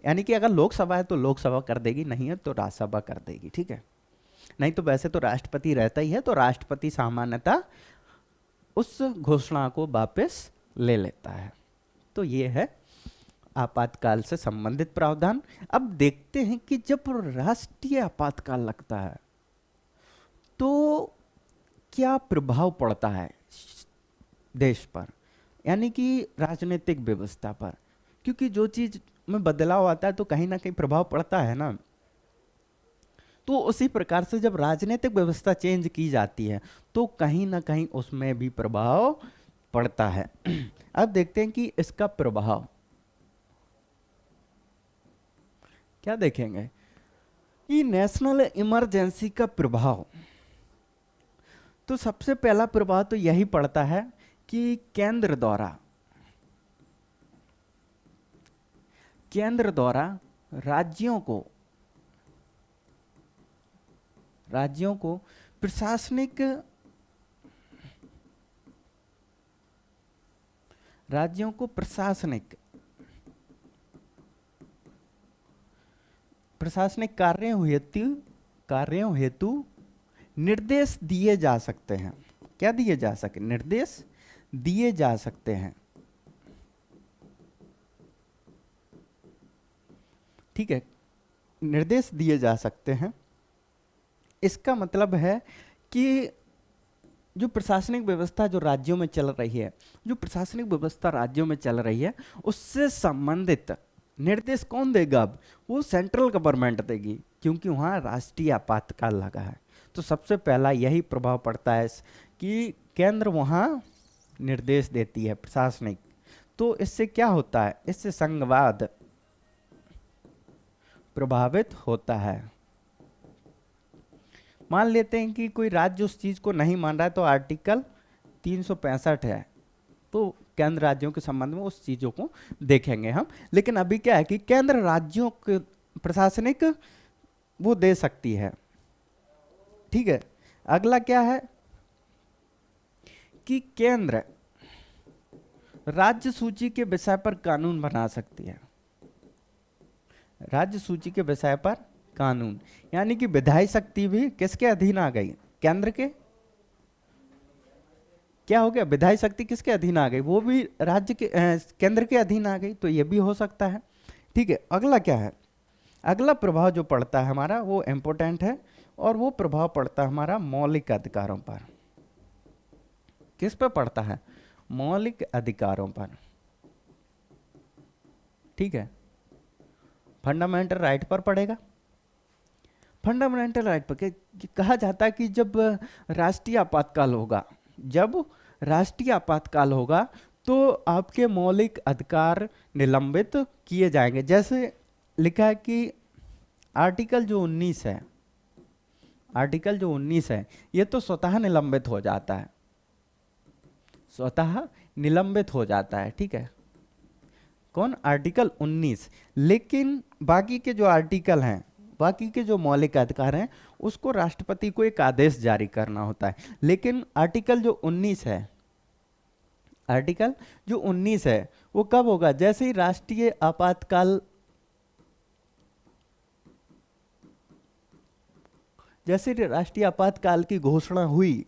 यानी कि अगर लोकसभा है तो लोकसभा कर देगी, नहीं है तो राज्यसभा कर देगी, ठीक है। नहीं तो वैसे तो राष्ट्रपति रहता ही है, तो राष्ट्रपति सामान्यतः उस घोषणा को वापस ले लेता है। तो ये है आपातकाल से संबंधित प्रावधान। अब देखते हैं कि जब राष्ट्रीय आपातकाल लगता है तो क्या प्रभाव पड़ता है देश पर, यानी कि राजनीतिक व्यवस्था पर। क्योंकि जो चीज में बदलाव आता है तो कहीं ना कहीं प्रभाव पड़ता है ना। तो उसी प्रकार से जब राजनीतिक व्यवस्था चेंज की जाती है तो कहीं ना कहीं उसमें भी प्रभाव पड़ता है। अब देखते हैं कि इसका प्रभाव क्या देखेंगे कि नेशनल इमरजेंसी का प्रभाव। तो सबसे पहला प्रभाव तो यही पड़ता है कि केंद्र द्वारा राज्यों को प्रशासनिक प्रशासनिक कार्यों हेतु निर्देश दिए जा सकते हैं। क्या दिए जा सके, निर्देश दिए जा सकते हैं, ठीक है, निर्देश दिए जा सकते हैं। इसका मतलब है कि जो प्रशासनिक व्यवस्था जो राज्यों में चल रही है, उससे संबंधित निर्देश कौन देगा, अब वो सेंट्रल गवर्नमेंट देगी, क्योंकि वहां राष्ट्रीय आपातकाल लगा है। तो सबसे पहला यही प्रभाव पड़ता है कि केंद्र वहां निर्देश देती है प्रशासनिक। तो इससे क्या होता है, इससे संघवाद प्रभावित होता है। मान लेते हैं कि कोई राज्य उस चीज को नहीं मान रहा है, तो आर्टिकल 365 है, तो केंद्र राज्यों के संबंध में उस चीजों को देखेंगे हम। लेकिन अभी क्या है कि केंद्र राज्यों के प्रशासनिक वो दे सकती है, ठीक है। अगला क्या है कि केंद्र राज्य सूची के विषय पर कानून बना सकती है। राज्य सूची के विषय पर कानून, यानी कि विधायी शक्ति भी किसके अधीन आ गई, केंद्र के। क्या हो गया, विधायी शक्ति किसके अधीन आ गई, वो भी राज्य के केंद्र के अधीन आ गई। तो ये भी हो सकता है, ठीक है। अगला क्या है, अगला प्रभाव जो पड़ता है हमारा वो इंपॉर्टेंट है, और वो प्रभाव पड़ता है हमारा मौलिक अधिकारों पर। किस पर पड़ता है, मौलिक अधिकारों पर, ठीक है। फंडामेंटल राइट पर पड़ेगा। फंडामेंटल राइट पर कहा जाता है कि जब राष्ट्रीय आपातकाल होगा तो आपके मौलिक अधिकार निलंबित किए जाएंगे। जैसे लिखा है कि आर्टिकल जो 19 है ये तो स्वतः निलंबित हो जाता है, ठीक है। कौन, आर्टिकल 19। लेकिन बाकी के जो आर्टिकल हैं, बाकी के जो मौलिक अधिकार हैं, उसको राष्ट्रपति को एक आदेश जारी करना होता है। लेकिन आर्टिकल जो 19 है वो कब होगा, जैसे ही राष्ट्रीय आपातकाल की घोषणा हुई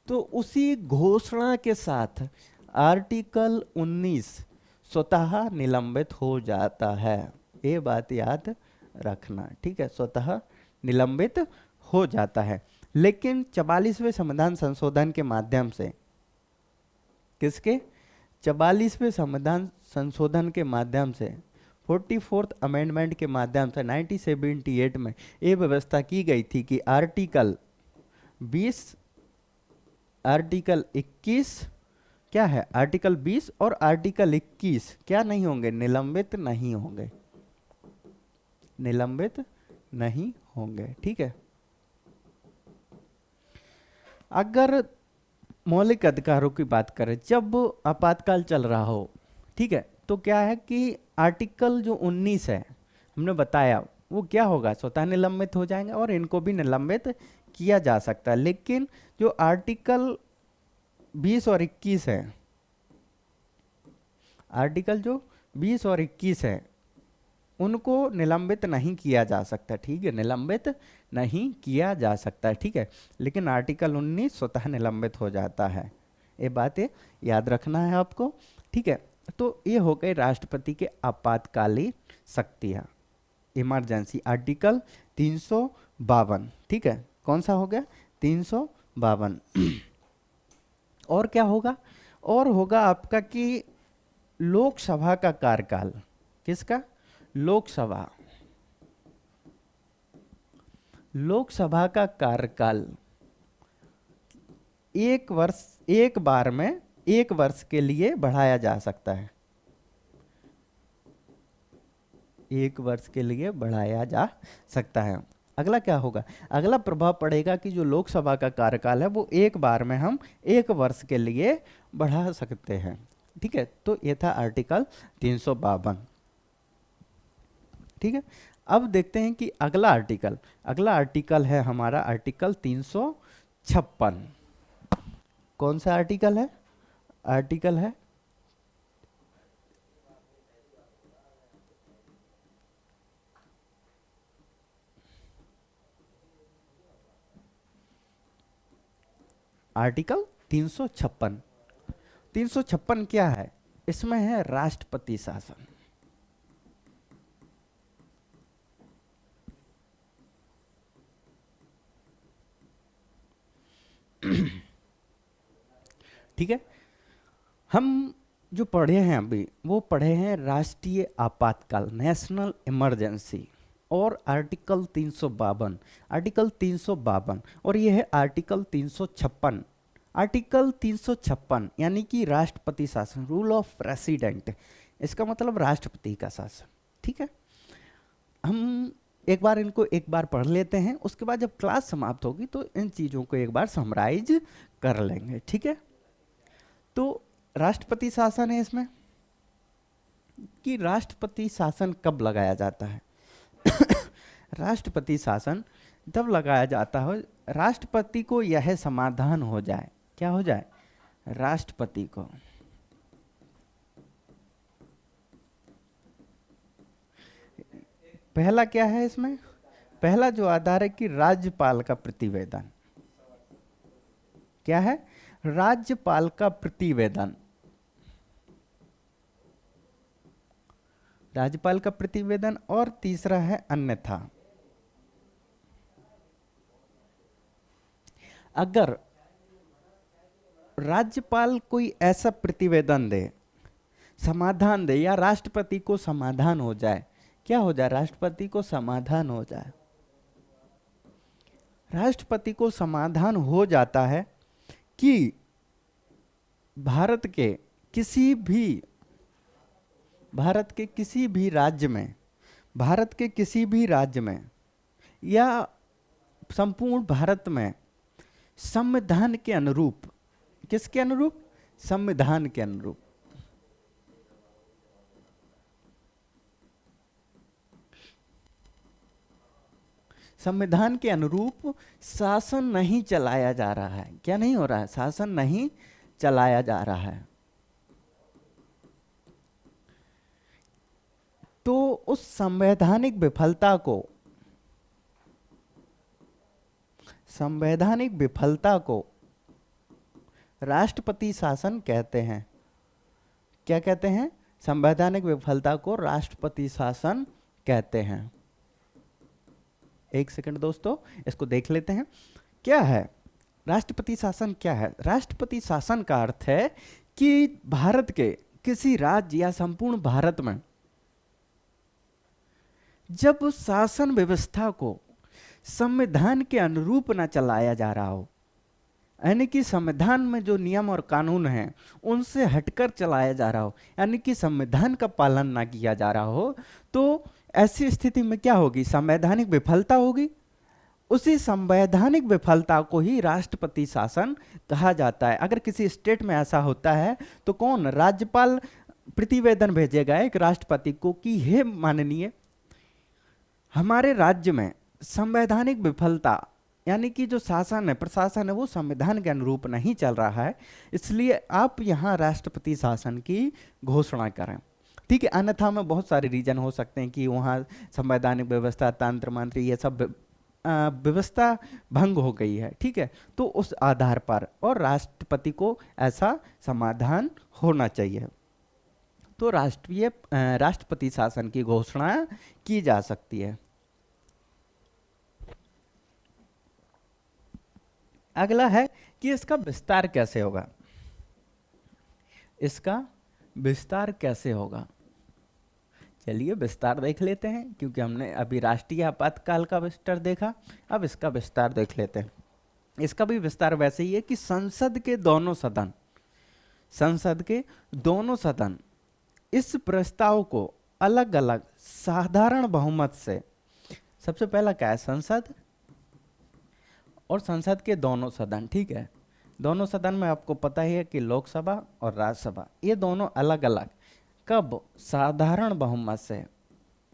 तो उसी घोषणा के साथ आर्टिकल 19 स्वतः निलंबित हो जाता है। ये बात याद रखना, ठीक है, स्वतः निलंबित हो जाता है। लेकिन 44वें संविधान संशोधन के माध्यम से, किसके, 44वें संविधान संशोधन के माध्यम से, 44th अमेंडमेंट के माध्यम से 1978 में ये व्यवस्था की गई थी कि आर्टिकल 21 क्या है, आर्टिकल 20 और आर्टिकल 21 क्या नहीं होंगे, निलंबित नहीं होंगे, निलंबित नहीं होंगे। ठीक है, अगर मौलिक अधिकारों की बात करें, जब आपातकाल चल रहा हो, ठीक है, तो क्या है कि आर्टिकल जो 19 है हमने बताया, वो क्या होगा, स्वतः निलंबित हो जाएंगे और इनको भी निलंबित किया जा सकता है। लेकिन जो आर्टिकल 20 और 21 है, आर्टिकल जो 20 और 21 है, उनको निलंबित नहीं किया जा सकता। ठीक है, निलंबित नहीं किया जा सकता। ठीक है, लेकिन आर्टिकल 19 स्वतः निलंबित हो जाता है। ये बात याद रखना है आपको। ठीक है, तो ये हो गए राष्ट्रपति के आपातकालीन शक्तियां, इमरजेंसी, आर्टिकल 352। ठीक है, कौन सा हो गया, 352। और क्या होगा, और होगा आपका कि लोकसभा का कार्यकाल, किसका, लोकसभा, लोकसभा का कार्यकाल एक वर्ष, एक बार में एक वर्ष के लिए बढ़ाया जा सकता है, एक वर्ष के लिए बढ़ाया जा सकता है। अगला क्या होगा, अगला प्रभाव पड़ेगा कि जो लोकसभा का कार्यकाल है वो एक बार में हम एक वर्ष के लिए बढ़ा सकते हैं। ठीक है, तो ये था आर्टिकल 352। ठीक है, अब देखते हैं कि अगला आर्टिकल, अगला आर्टिकल है हमारा आर्टिकल 356। कौन सा आर्टिकल है, आर्टिकल है आर्टिकल 356। 356 क्या है, इसमें है राष्ट्रपति शासन। ठीक है, हम जो पढ़े हैं अभी वो पढ़े हैं राष्ट्रीय आपातकाल, नेशनल इमरजेंसी, और आर्टिकल 352, आर्टिकल 352, और ये है आर्टिकल 356। आर्टिकल 356 यानी कि राष्ट्रपति शासन, रूल ऑफ प्रेसिडेंट, इसका मतलब राष्ट्रपति का शासन। ठीक है, हम एक बार इनको एक बार पढ़ लेते हैं, उसके बाद जब क्लास समाप्त होगी तो इन चीज़ों को एक बार समराइज कर लेंगे। ठीक है, तो राष्ट्रपति शासन है इसमें कि राष्ट्रपति शासन कब लगाया जाता है। राष्ट्रपति शासन तब लगाया जाता है राष्ट्रपति को यह समाधान हो जाए, क्या हो जाए, राष्ट्रपति को पहला क्या है इसमें, पहला जो आधार है कि राज्यपाल का प्रतिवेदन, क्या है, राज्यपाल का प्रतिवेदन, राज्यपाल का प्रतिवेदन, और तीसरा है अन्यथा। अगर राज्यपाल कोई ऐसा प्रतिवेदन दे, समाधान दे, या राष्ट्रपति को समाधान हो जाए, क्या हो जाए, राष्ट्रपति को समाधान हो जाए, राष्ट्रपति को समाधान हो जाता है कि भारत के किसी भी, भारत के किसी भी राज्य में, भारत के किसी भी राज्य में या संपूर्ण भारत में संविधान के अनुरूप, किसके अनुरूप, संविधान के अनुरूप, संविधान के अनुरूप शासन नहीं चलाया जा रहा है, क्या नहीं हो रहा है, शासन नहीं चलाया जा रहा है, तो उस संवैधानिक विफलता को, संवैधानिक विफलता को राष्ट्रपति शासन कहते हैं। क्या कहते हैं, संवैधानिक विफलता को राष्ट्रपति शासन कहते हैं। एक सेकंड दोस्तों, इसको देख लेते हैं क्या है राष्ट्रपति शासन। क्या है राष्ट्रपति शासन का अर्थ है कि भारत के किसी राज्य या संपूर्ण भारत में जब शासन व्यवस्था को संविधान के अनुरूप न चलाया जा रहा हो, यानी कि संविधान में जो नियम और कानून हैं उनसे हटकर चलाया जा रहा हो, यानी कि संविधान का पालन ना किया जा रहा हो, तो ऐसी स्थिति में क्या होगी, संवैधानिक विफलता होगी। उसी संवैधानिक विफलता को ही राष्ट्रपति शासन कहा जाता है। अगर किसी स्टेट में ऐसा होता है तो कौन, राज्यपाल प्रतिवेदन भेजेगा एक राष्ट्रपति को कि हे माननीय, हमारे राज्य में संवैधानिक विफलता, यानी कि जो शासन है, प्रशासन है, वो संविधान के अनुरूप नहीं चल रहा है, इसलिए आप यहाँ राष्ट्रपति शासन की घोषणा करें। ठीक है, अन्यथा में बहुत सारे रीजन हो सकते हैं कि वहाँ संवैधानिक व्यवस्था, तंत्र मंत्र, ये सब व्यवस्था भंग हो गई है। ठीक है, तो उस आधार पर और राष्ट्रपति को ऐसा समाधान होना चाहिए, तो राष्ट्रपति शासन की घोषणा की जा सकती है। अगला है कि इसका विस्तार कैसे होगा। इसका विस्तार कैसे होगा, चलिए विस्तार देख लेते हैं, क्योंकि हमने अभी राष्ट्रीय आपातकाल का विस्तार देखा, अब इसका विस्तार देख लेते हैं। इसका भी विस्तार वैसे ही है कि संसद के दोनों सदन इस प्रस्ताव को अलग अलग साधारण बहुमत से, सबसे पहला क्या है, संसद और संसद के दोनों सदन। ठीक है, दोनों सदन में आपको पता ही है कि लोकसभा और राज्यसभा, ये दोनों अलग अलग, कब, साधारण बहुमत से।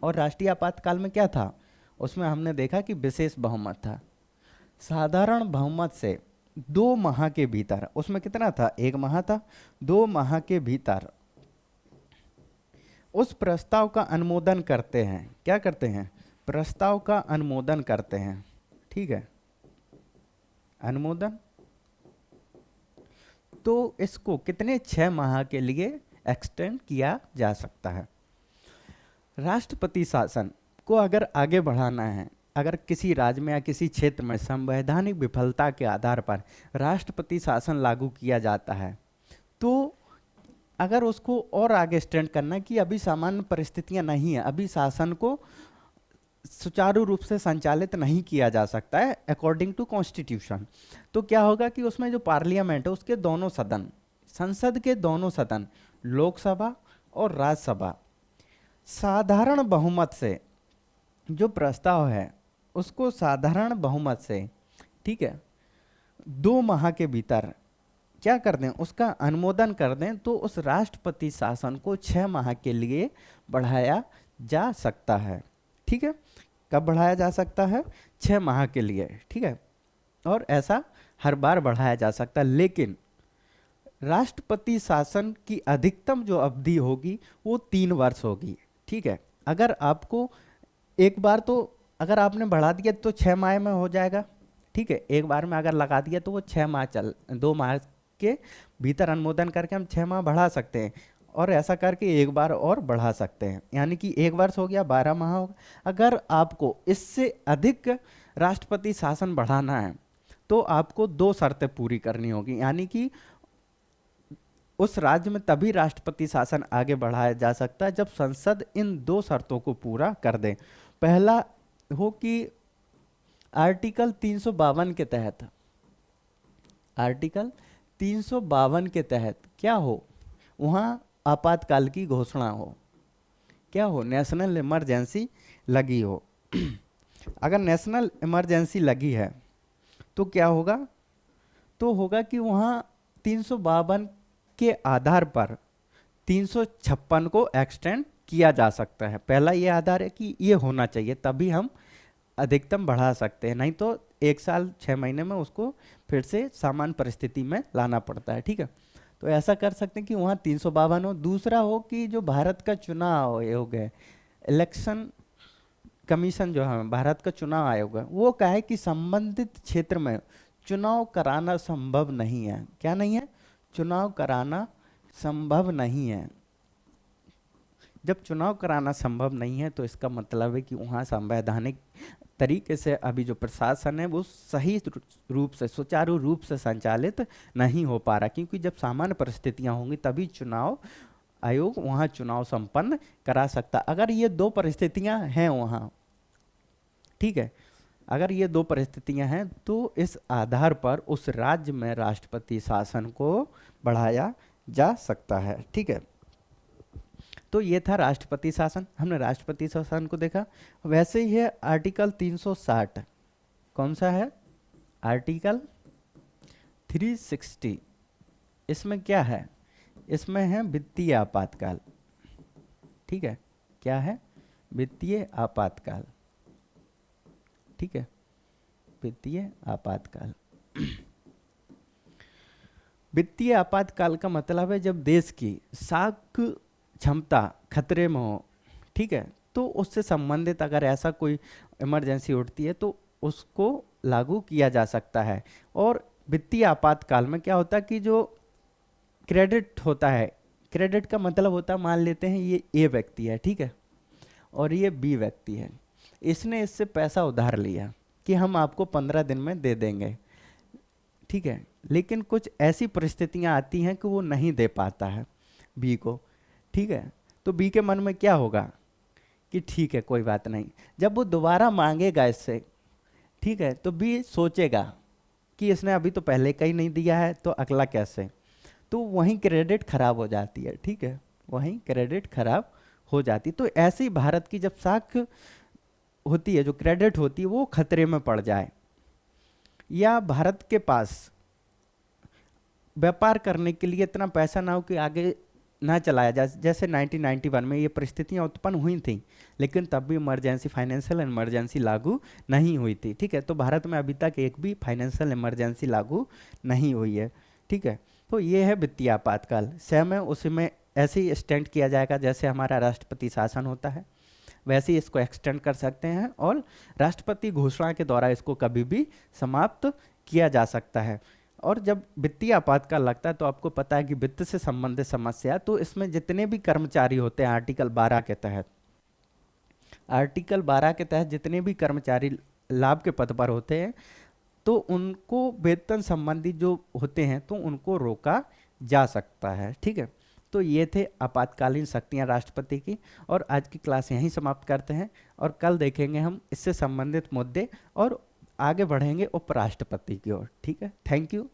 और राष्ट्रीय आपातकाल में क्या था, उसमें हमने देखा कि विशेष बहुमत था। साधारण बहुमत से 2 माह के भीतर, उसमें कितना था, 1 माह था, 2 माह के भीतर उस प्रस्ताव का अनुमोदन करते हैं। क्या करते हैं, प्रस्ताव का अनुमोदन करते हैं। ठीक है, अनुमोदन, तो इसको कितने, 6 माह के लिए एक्सटेंड किया जा सकता है। राष्ट्रपति शासन को अगर आगे बढ़ाना है, अगर किसी राज्य में या किसी क्षेत्र में संवैधानिक विफलता के आधार पर राष्ट्रपति शासन लागू किया जाता है, तो अगर उसको और आगे एक्सटेंड करना कि अभी सामान्य परिस्थितियां नहीं है, अभी शासन को सुचारू रूप से संचालित नहीं किया जा सकता है अकॉर्डिंग टू कॉन्स्टिट्यूशन, तो क्या होगा कि उसमें जो पार्लियामेंट है उसके दोनों सदन, संसद के दोनों सदन, लोकसभा और राज्यसभा, साधारण बहुमत से जो प्रस्ताव है उसको साधारण बहुमत से, ठीक है, 2 माह के भीतर क्या कर दें, उसका अनुमोदन कर दें, तो उस राष्ट्रपति शासन को 6 माह के लिए बढ़ाया जा सकता है। ठीक है, कब बढ़ाया जा सकता है, 6 माह के लिए। ठीक है, और ऐसा हर बार बढ़ाया जा सकता है, लेकिन राष्ट्रपति शासन की अधिकतम जो अवधि होगी वो 3 वर्ष होगी। ठीक है, अगर आपको एक बार, तो अगर आपने बढ़ा दिया तो 6 माह में हो जाएगा। ठीक है, एक बार में अगर लगा दिया तो वो 6 माह 2 माह के भीतर अनुमोदन करके हम 6 माह बढ़ा सकते हैं, और ऐसा करके एक बार और बढ़ा सकते हैं, यानी कि 1 वर्ष हो गया, 12 माह होगा। अगर आपको इससे अधिक राष्ट्रपति शासन बढ़ाना है तो आपको 2 शर्तें पूरी करनी होगी, यानी कि उस राज्य में तभी राष्ट्रपति शासन आगे बढ़ाया जा सकता है जब संसद इन 2 शर्तों को पूरा कर दे। पहला हो कि आर्टिकल 352 के तहत, आर्टिकल 352 के तहत क्या हो, वहाँ आपातकाल की घोषणा हो, क्या हो, नेशनल इमरजेंसी लगी हो। अगर नेशनल इमरजेंसी लगी है तो क्या होगा, तो होगा कि वहाँ 352 के आधार पर 356 को एक्सटेंड किया जा सकता है। पहला ये आधार है कि ये होना चाहिए, तभी हम अधिकतम बढ़ा सकते हैं, नहीं तो 1 साल 6 महीने में उसको फिर से सामान्य परिस्थिति में लाना पड़ता है। ठीक है, तो ऐसा कर सकते हैं कि वहाँ 352 हो। दूसरा हो कि जो भारत का चुनाव आयोग है, इलेक्शन कमीशन जो है, भारत का चुनाव आयोग है, वो कहे कि संबंधित क्षेत्र में चुनाव कराना संभव नहीं है। क्या नहीं है, चुनाव कराना संभव नहीं है। जब चुनाव कराना संभव नहीं है तो इसका मतलब है कि वहाँ संवैधानिक तरीके से अभी जो प्रशासन है वो सही रूप से, सुचारू रूप से संचालित नहीं हो पा रहा, क्योंकि जब सामान्य परिस्थितियां होंगी तभी चुनाव आयोग वहाँ चुनाव संपन्न करा सकता। अगर ये 2 परिस्थितियां हैं वहाँ, ठीक है, अगर ये 2 परिस्थितियां हैं तो इस आधार पर उस राज्य में राष्ट्रपति शासन को बढ़ाया जा सकता है। ठीक है, तो ये था राष्ट्रपति शासन, हमने राष्ट्रपति शासन को देखा। वैसे ही है आर्टिकल 360, कौन सा है? आर्टिकल 360। इसमें क्या है? इसमें है वित्तीय आपातकाल। ठीक है, क्या है? वित्तीय आपातकाल। ठीक है, वित्तीय आपातकाल। वित्तीय आपातकाल का मतलब है जब देश की साख क्षमता खतरे में हो, ठीक है, तो उससे संबंधित अगर ऐसा कोई इमरजेंसी उठती है तो उसको लागू किया जा सकता है। और वित्तीय आपातकाल में क्या होता है कि जो क्रेडिट होता है, क्रेडिट का मतलब होता है, मान लेते हैं ये ए व्यक्ति है, ठीक है, और ये बी व्यक्ति है, इसने इससे पैसा उधार लिया कि हम आपको 15 दिन में दे देंगे, ठीक है, लेकिन कुछ ऐसी परिस्थितियां आती हैं कि वो नहीं दे पाता है बी को, ठीक है, तो बी के मन में क्या होगा कि ठीक है कोई बात नहीं। जब वो दोबारा मांगेगा इससे, ठीक है, तो बी सोचेगा कि इसने अभी तो पहले का ही नहीं दिया है तो अगला कैसे, तो वहीं क्रेडिट खराब हो जाती है, ठीक है, वहीं क्रेडिट खराब हो जाती। तो ऐसे ही भारत की जब साख होती है, जो क्रेडिट होती है, वो खतरे में पड़ जाए, या भारत के पास व्यापार करने के लिए इतना पैसा ना हो कि आगे ना चलाया जा, जैसे 1991 में ये परिस्थितियां उत्पन्न हुई थी, लेकिन तब भी इमरजेंसी, फाइनेंशियल इमरजेंसी लागू नहीं हुई थी, ठीक है, तो भारत में अभी तक एक भी फाइनेंशियल इमरजेंसी लागू नहीं हुई है, ठीक है। तो ये है वित्तीय आपातकाल। सेम है, उसमें ऐसे ही एक्सटेंड किया जाएगा जैसे हमारा राष्ट्रपति शासन होता है, वैसे ही इसको एक्सटेंड कर सकते हैं, और राष्ट्रपति घोषणा के द्वारा इसको कभी भी समाप्त किया जा सकता है। और जब वित्तीय आपातकाल लगता है तो आपको पता है कि वित्त से संबंधित समस्या, तो इसमें जितने भी कर्मचारी होते हैं आर्टिकल 12 के तहत, आर्टिकल 12 के तहत जितने भी कर्मचारी लाभ के पद पर होते हैं, तो उनको वेतन संबंधी जो होते हैं तो उनको रोका जा सकता है, ठीक है। तो ये थे आपातकालीन शक्तियां राष्ट्रपति की, और आज की क्लास यहीं समाप्त करते हैं, और कल देखेंगे हम इससे संबंधित मुद्दे और आगे बढ़ेंगे उपराष्ट्रपति की ओर, ठीक है। Thank you.